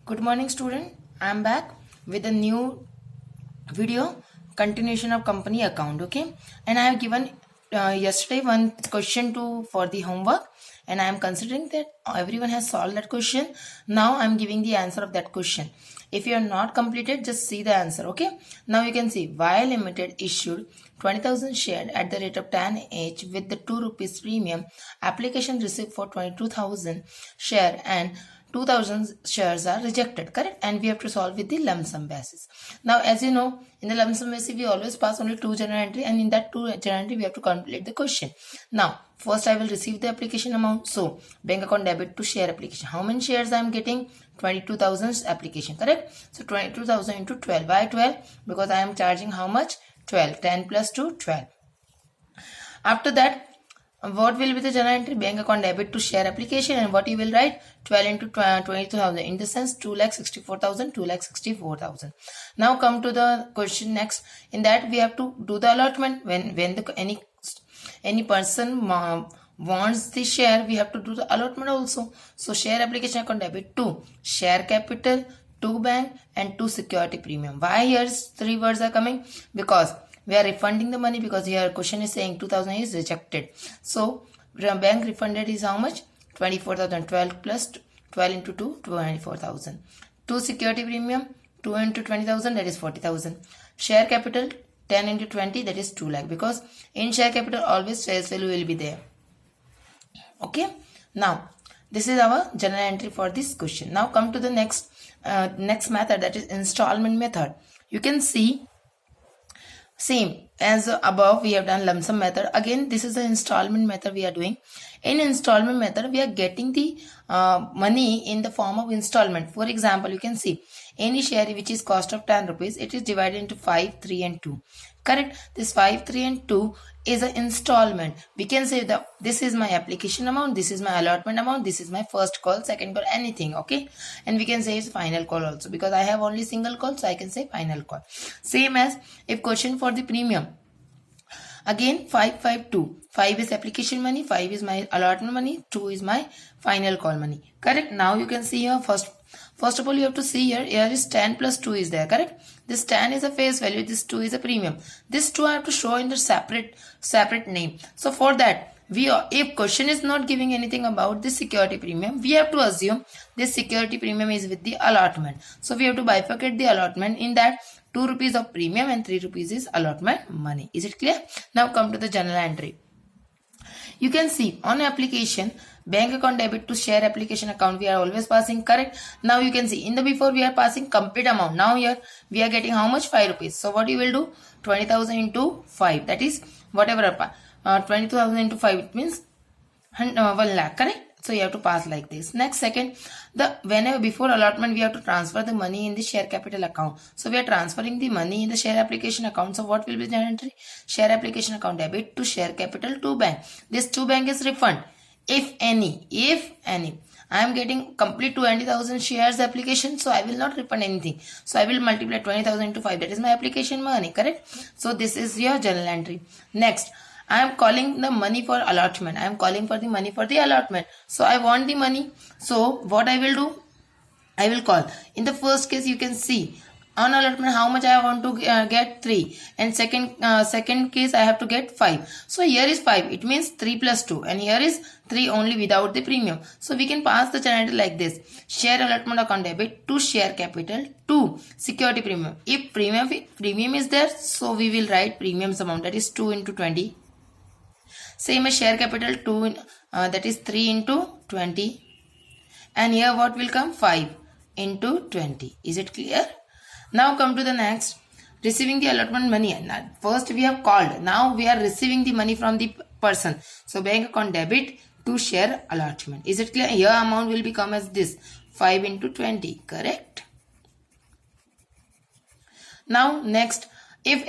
Good morning, student. I am back with a new video continuation of company account. Okay, and I have given yesterday one question to for the homework, and I am considering that everyone has solved that question. Now I am giving the answer of that question. If you are not completed, just see the answer. Okay, now you can see Y Limited issued 20,000 shares at the rate of 10 each with the 2 rupees premium. Application received for 22,000 share and 2000 shares are rejected, correct? And we have to solve with the lump sum basis. Now, as you know, in the lump sum basis, we always pass only 2 journal entry, and in that 2 journal entry, we have to calculate the question. Now, first I will receive the application amount. So, bank account debit to share application. How many shares I am getting? 22,000 application, correct? So, 22,000 into 12. Why 12? Because I am charging how much? 12. 10 plus 2, 12. After that, what will be the journal entry? Bank account debit to share application, and what you will write? 12 into 22,000, in the sense 2,64,000, 2,64,000. Now come to the question next. In that we have to do the allotment. When any person wants the share, we have to do the allotment also. So share application account debit to share capital, to bank, and to security premium. Why here 3 words are coming? Because we are refunding the money, because here question is saying 2,000 is rejected. So bank refunded is how much? 24,000. 12 plus 12 into 2, 24,000. To security premium, 2 into 20,000, that is 40,000. Share capital, 10 into 20, that is 2 lakh, because in share capital always face value will be there. Okay, now this is our journal entry for this question. Now come to the next method, that is installment method. You can see same as above, we have done lump sum method. Again, this is the installment method we are doing. In installment method, we are getting the money in the form of installment. For example, you can see any share which is cost of 10 rupees, it is divided into 5, 3 and 2. Correct? This 5, 3 and 2 is an installment. We can say that this is my application amount, this is my allotment amount, this is my first call, second call, anything. Okay, and we can say it's final call also, because I have only single call, so I can say final call. Same as if question for the premium. Again 5, 5, 2. 5 is application money, 5 is my allotment money, 2 is my final call money. Correct? Now you can see here first of all you have to see here is 10 plus 2 is there, correct? This 10 is a face value, this 2 is a premium. This 2 I have to show in the separate name. So for that, if question is not giving anything about this security premium, we have to assume this security premium is with the allotment. So we have to bifurcate the allotment in that 2 rupees of premium and 3 rupees is allotment money. Is it clear? Now come to the journal entry. You can see on application, bank account debit to share application account, we are always passing, correct? Now you can see in the before we are passing complete amount. Now here we are getting how much? 5 rupees. So what you will do? 20,000 into 5, that is whatever 22,000 into 5, it means 1 lakh, correct? So you have to pass like this. Next, second, whenever before allotment we have to transfer the money in the share capital account. So we are transferring the money in the share application account. So what will be the entry? Share application account debit to share capital to bank. This to bank is refund. If any. I am getting complete 20,000 shares application, so I will not refund anything. So I will multiply 20,000 into 5. That is my application money, correct? So this is your journal entry. Next, I am calling the money for allotment. I am calling for the money for the allotment. So I want the money. So what I will do? I will call. In the first case, you can see on allotment how much I want to get 3, and second case I have to get 5. So here is 5. It means 3 plus 2, and here is 3 only without the premium. So we can pass the journal entry like this: share allotment account debit to share capital to security premium. If premium is there, so we will write premiums amount, that is 2 into 20. Same as share capital 2 that is 3 into 20, and here what will come? 5 into 20. Is it clear? Now come to the next, receiving the allotment money. First we have called, now we are receiving the money from the person. So bank account debit to share allotment. Is it clear? Here amount will become as this, 5 into 20, correct? Now next, if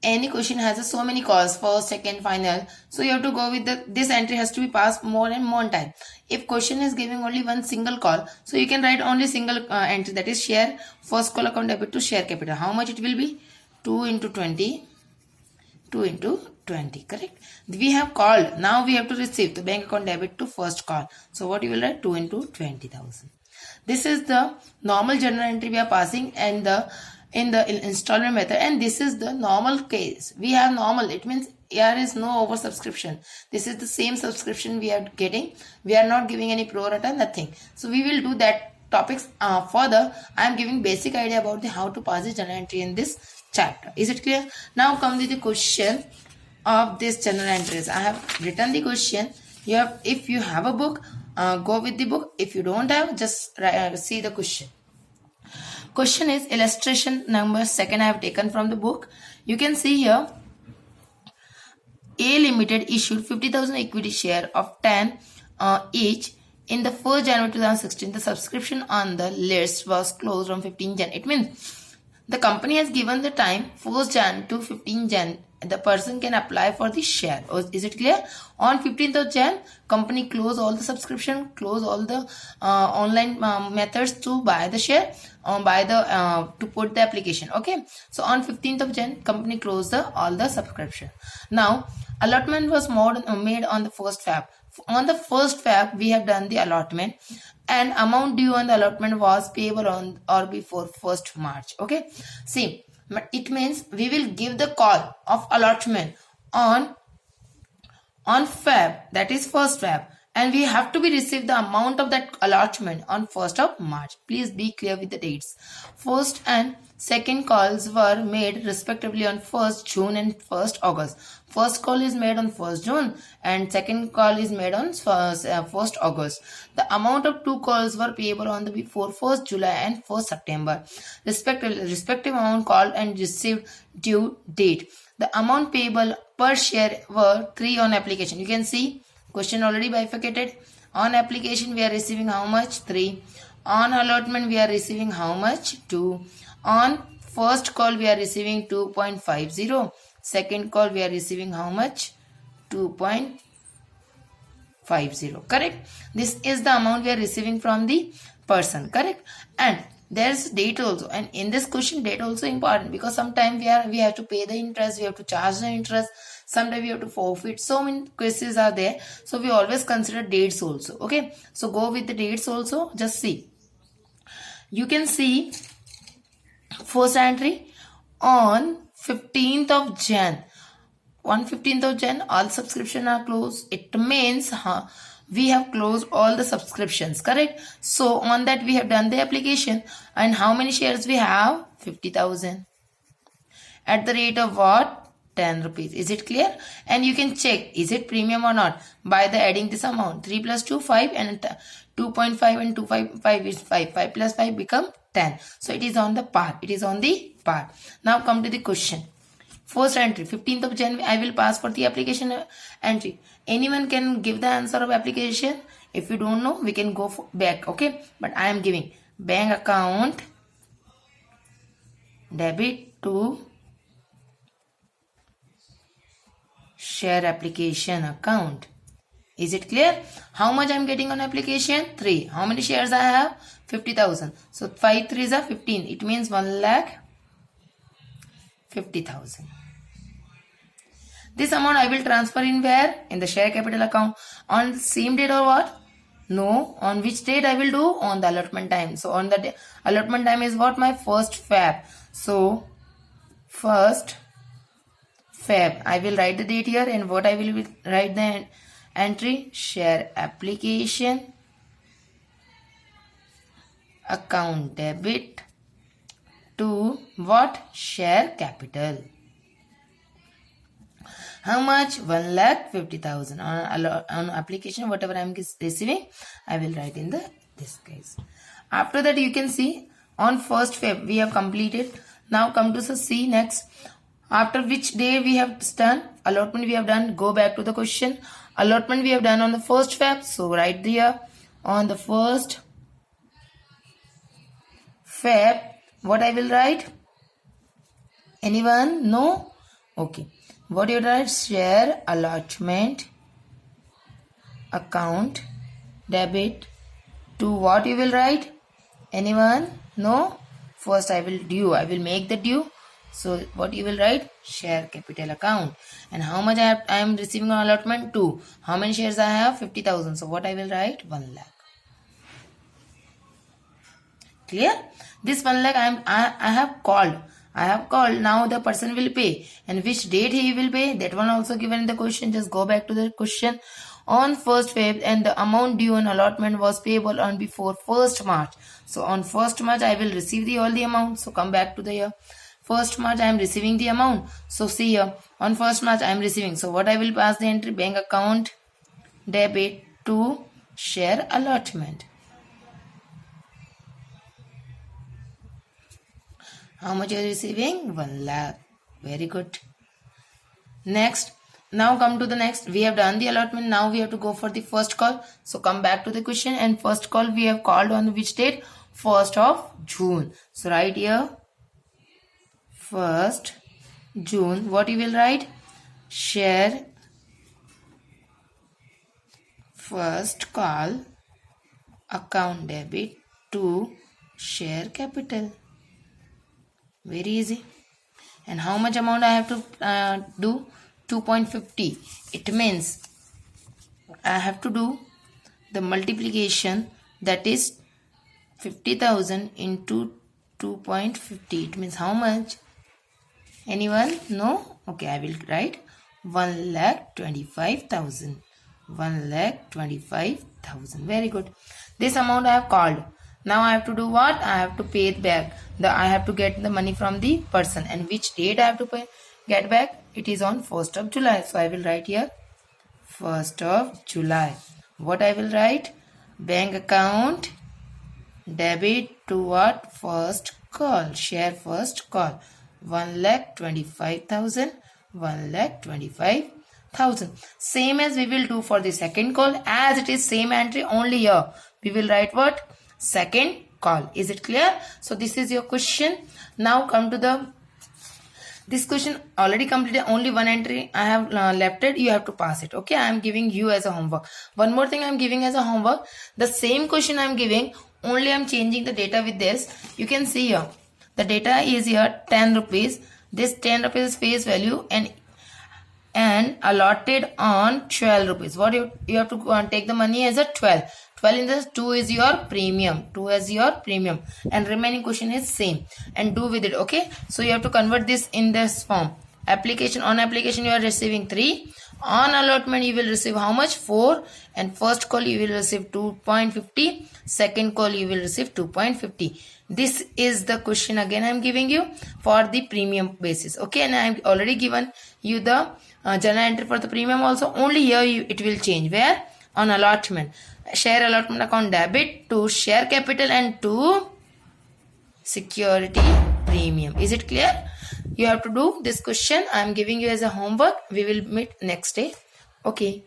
any question has so many calls, first, second, final, so you have to go with this entry has to be passed more and more time. If question is giving only one single call, so you can write only single entry, that is share first call account debit to share capital. How much it will be? 2 into 20, 2 into 20, correct? We have called, now we have to receive the bank account debit to first call. So what you will write? 2 into 20,000. This is the normal journal entry we are passing, and in the installment method, and this is the normal case. We have normal, it means there is no over subscription. This is the same subscription we are getting. We are not giving any pro rata, nothing. So we will do that topics further. I am giving basic idea about the how to pass the journal entry in this chapter. Is it clear? Now come to the question of this journal entries. I have written the question. You have, if you have a book, go with the book. If you don't have, just see the question. Question is illustration number 2 I have taken from the book. You can see here, A Limited issued 50,000 equity share of 10 each in the 1st January 2016. The subscription on the list was closed on 15 Jan. It means the company has given the time 1st Jan to 15 Jan. The person can apply for the share. Is it clear? On 15th of Jan, company close all the subscription, close all the online methods to buy the share, to put the application. Okay. So on 15th of Jan, company closed all the subscription. Now, allotment was made on the 1st Feb. On the 1st Feb, we have done the allotment, and amount due on the allotment was payable on or before 1st March. Okay. See, it means we will give the call of allotment on Feb, that is 1st Feb, and we have to be received the amount of that allotment on 1st of March. Please be clear with the dates. First and second calls were made respectively on 1st June and 1st August. First call is made on 1st June and second call is made on 1st August. The amount of 2 calls were payable on the before 1st July and 1st September. Respective amount called and received due date. The amount payable per share were 3 on application. You can see question already bifurcated. On application we are receiving how much? 3. On allotment we are receiving how much? 2. On first call we are receiving 2.50. Second call we are receiving how much? 2.50. Correct? This is the amount we are receiving from the person. Correct? And there's date also, and in this question date also important, because sometimes we have to pay the interest, we have to charge the interest, sometimes we have to forfeit. So many cases are there, so we always consider dates also. Okay, so go with the dates also. Just see, you can see first entry on 15th of Jan. On 15th of Jan, all subscription are closed. It means we have closed all the subscriptions, correct? So on that we have done the application, and how many shares we have? 50,000 at the rate of what? 10 rupees. Is it clear? And you can check is it premium or not by the adding this amount. 3 plus 2 5, and 2.5 and 2.5 is 5. 5 plus 5 become 10. So it is on the par. It is on the par. Now come to the question. First entry 15th of January, I will pass for the application entry. Anyone can give the answer of application. If you don't know, we can go back. Okay, but I am giving bank account debit to share application account. Is it clear? How much I am getting on application? 3. How many shares I have? 50,000. So 5 3s are 15. It means 1,50,000. This amount I will transfer in where? In the share capital account. On the same date or what? No. On which date I will do? On the allotment time. So on the allotment time is what? My 1st Feb. So 1st Feb. I will write the date here, and what I will write the entry? Share application account debit to what? Share capital. How much? 1,50,000. On application, whatever I am receiving, I will write in this case. After that, you can see on 1st Feb we have completed. Now come to the C next. After which day we have done? Allotment we have done. Go back to the question. Allotment we have done on the 1st Feb. So write here on the 1st Feb. What I will write? Anyone? No? Okay. What you write? Share allotment account debit to what you will write? Anyone? No? First I will due. I will make the due. So what you will write? Share capital account. And how much I am receiving on allotment? 2. How many shares I have? 50,000. So what I will write? 1 lakh. Clear? This 1 lakh I have called. Now the person will pay. And which date he will pay? That one also given in the question. Just go back to the question. On 1st Feb and the amount due on allotment was payable on before 1st March. So on 1st March I will receive all the amount. So come back to the year. 1st March I am receiving the amount. So see here. On 1st March I am receiving. So what I will pass the entry? Bank account debit to share allotment. How much you are receiving? 1 lakh. Very good. Next. Now come to the next. We have done the allotment. Now we have to go for the first call. So come back to the question. And first call we have called on which date? 1st of June. So write here 1st June. What you will write? Share first call account debit to share capital. Very easy. And how much amount I have to do? 2.50. It means I have to do the multiplication, that is 50,000 into 2.50. It means how much? Anyone? No? Okay, I will write 1,25,000. 1,25,000. Very good. This amount I have called. Now I have to do what? I have to pay it back. I have to get the money from the person. And which date I have to get back? It is on 1st of July. So I will write here 1st of July. What I will write? Bank account debit to what? First call. Share first call. 1,25,000. 1,25,000. Same as we will do for the second call. As it is same entry, only here we will write what? Second call. Is it clear? So this is your question. Now come to this question already completed. Only one entry I have left it. You have to pass it. Okay, I am giving you as a homework. One more thing I am giving as a homework. The same question I am giving. Only I am changing the data with this. You can see here. The data is here 10 rupees. This 10 rupees is face value and allotted on 12 rupees. What you have to take the money as a 12. 12 in this 2 is your premium. 2 is your premium. And remaining question is same. And do with it. Okay. So you have to convert this in this form. Application. On application you are receiving 3. On allotment you will receive how much? 4. And first call you will receive 2.50. Second call you will receive 2.50. This is the question again I am giving you for the premium basis. Okay. And I have already given you the journal entry for the premium also. Only here it will change. Where? On allotment. Share allotment account debit to share capital and to security premium. Is it clear? You have to do this question. I am giving you as a homework. We will meet next day. Okay.